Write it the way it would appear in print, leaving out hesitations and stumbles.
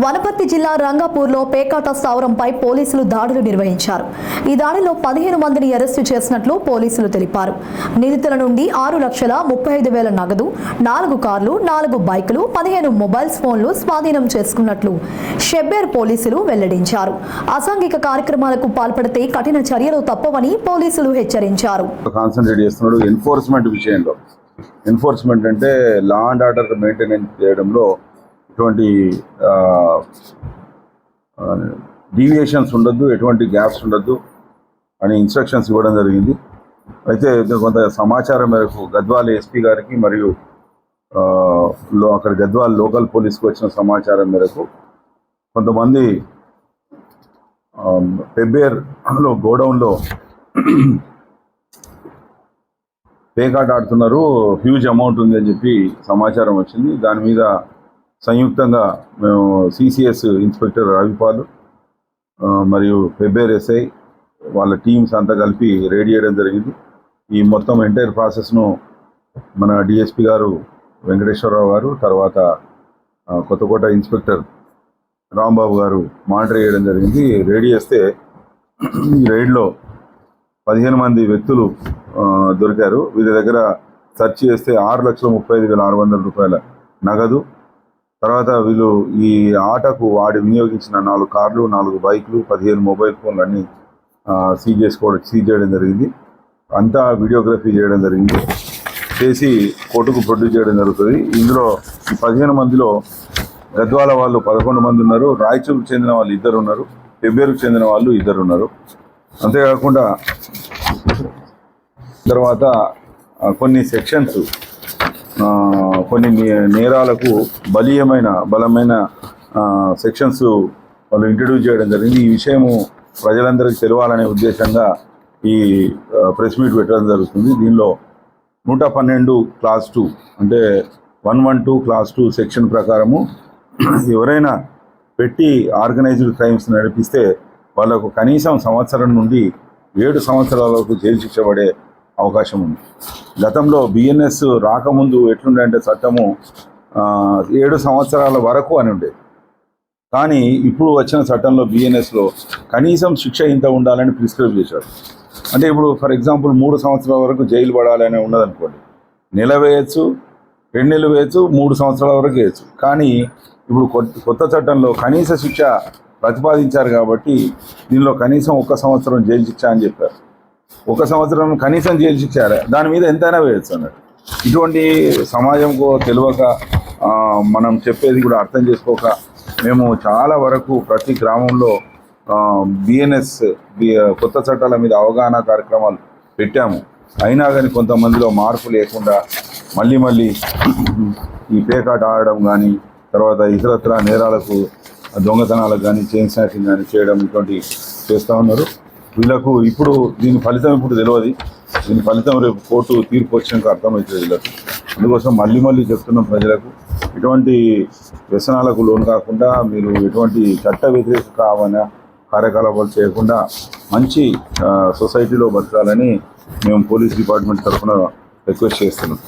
వనపర్తి జిల్లా రంగాపూర్లో పేకాట స్థావరంపై పోలీసులు దాడులు నిర్వహించారు. ఈ దాడిలో 15 మందిని అరెస్టు చేసినట్లు పోలీసులు తెలిపారు. నిందితుల నుండి 6,35,000 నగదు, 4 కార్లు, 4 బైకులు, 15 మొబైల్ ఫోన్లు స్వాధీనం చేసుకున్నట్లు షెబ్బేర్ పోలీసులు వెల్లడించారు. అసాంఘిక కార్యక్రమాలకు పాల్పడితే కఠిన చర్యలు తప్పవని పోలీసులు హెచ్చరించారు. ఎన్ఫోర్స్మెంట్ అంటే లా అండ్ ఆర్డర్ మెయింటెనెన్స్ చేయడంలో ఎటువంటి డీవియేషన్స్ ఉండద్దు, ఎటువంటి గ్యాప్స్ ఉండద్దు అని ఇన్స్ట్రక్షన్స్ ఇవ్వడం జరిగింది. అయితే కొంత సమాచారం మేరకు గద్వాల్ ఎస్పీ గారికి మరియు అక్కడ గద్వాల్ లోకల్ పోలీస్కి వచ్చిన సమాచారం మేరకు కొంతమంది పెబ్బేర్లో గోడౌన్లో పేకాట ఆడుతున్నారు, హ్యూజ్ అమౌంట్ ఉంది అని చెప్పి సమాచారం వచ్చింది. దాని మీద సంయుక్తంగా మేము సిసిఎస్ ఇన్స్పెక్టర్ రవిపాల్ మరియు పెబ్బేర్ ఎస్ఐ వాళ్ళ టీమ్స్ అంతా కలిపి రెడీ చేయడం జరిగింది. ఈ మొత్తం ఎంటైర్ ప్రాసెస్ను మన డిఎస్పి గారు వెంకటేశ్వరరావు గారు, తర్వాత కొత్తకోట ఇన్స్పెక్టర్ రాంబాబు గారు మానిటర్ చేయడం జరిగింది. రెడీ చేస్తే ఈ రైడ్లో 15 మంది వ్యక్తులు దొరికారు. వీరి దగ్గర సెర్చ్ చేస్తే 6,35,600 రూపాయల నగదు, తర్వాత వీళ్ళు ఈ ఆటకు వాడి వినియోగించిన 4 కార్లు, 4 బైకులు, 15 మొబైల్ ఫోన్లు అన్నీ సీజ్ చేయడం జరిగింది. అంతా వీడియోగ్రఫీ చేయడం జరిగింది. చేసి కోర్టుకు ప్రొడ్యూస్ చేయడం జరుగుతుంది. ఇందులో ఈ 15 మందిలో గద్వాల వాళ్ళు 11 మంది ఉన్నారు, రాయచూరుకు చెందిన వాళ్ళు 2 ఉన్నారు, పెబ్బేరుకు చెందిన వాళ్ళు 2 ఉన్నారు. అంతేకాకుండా తర్వాత కొన్ని సెక్షన్స్, కొన్ని నేరాలకు బలమైన సెక్షన్స్ వాళ్ళు ఇంట్రడ్యూస్ చేయడం జరిగింది. ఈ విషయము ప్రజలందరికీ తెలవాలనే ఉద్దేశంగా ఈ ప్రెస్ మీట్ పెట్టడం జరుగుతుంది. దీనిలో 112 క్లాస్ 2 అంటే 112 క్లాస్ 2 సెక్షన్ ప్రకారము ఎవరైనా పెట్టి ఆర్గనైజ్డ్ క్రైమ్స్ నడిపిస్తే వాళ్ళకు కనీసం సంవత్సరం నుండి 7 సంవత్సరాల వరకు జైలు శిక్ష పడే అవకాశం ఉంది. గతంలో బిఎన్ఎస్ రాకముందు ఎట్లుండే అంటే చట్టము 7 సంవత్సరాల వరకు అని ఉండేది. కానీ ఇప్పుడు వచ్చిన చట్టంలో బిఎన్ఎస్లో కనీసం శిక్ష ఇంత ఉండాలని ప్రిస్క్రైబ్ చేశారు. అంటే ఇప్పుడు ఫర్ ఎగ్జాంపుల్ 3 సంవత్సరాల వరకు జైలు పడాలని ఉన్నదనుకోండి, నెల వేయచ్చు, 2 నెలలు వేయచ్చు, 3 సంవత్సరాల వరకు వేయచ్చు. కానీ ఇప్పుడు కొత్త చట్టంలో కనీస శిక్ష ప్రతిపాదించారు కాబట్టి దీనిలో కనీసం 1 సంవత్సరం జైలు శిక్ష అని చెప్పారు. 1 సంవత్సరం కనీసం జైలు శిక్ష, దాని మీద ఎంతైనా వేయచ్చు అన్నట్టు. ఇటువంటి సమాజంకు తెలియక మనం చెప్పేది కూడా అర్థం చేసుకోక మేము చాలా వరకు ప్రతి గ్రామంలో బిఎన్ఎస్ కొత్త చట్టాల మీద అవగాహన కార్యక్రమాలు పెట్టాము. అయినా కానీ కొంతమందిలో మార్పు లేకుండా మళ్ళీ ఈ పేకాట ఆడడం కానీ, తర్వాత ఇతరత్ర నేరాలకు, దొంగతనాలకు కానీ, చైన్ స్నాచింగ్ కానీ చేయడం ఇటువంటి చేస్తూ ఉన్నారు. వీళ్ళకు ఇప్పుడు దీని ఫలితం ఇప్పుడు తెలియదు. దీని ఫలితం రేపు కోర్టు తీర్పు వచ్చినాక అర్థమవుతుంది వీళ్ళకు. అందుకోసం మళ్ళీ చెప్తున్నాం ప్రజలకు, ఎటువంటి వ్యసనాలకు లోను కాకుండా మీరు ఎటువంటి చట్ట వ్యతిరేక కార్యకలాపాలు చేయకుండా మంచి సొసైటీలో బతకాలని మేము పోలీస్ డిపార్ట్మెంట్ తరఫున రిక్వెస్ట్ చేస్తున్నాం.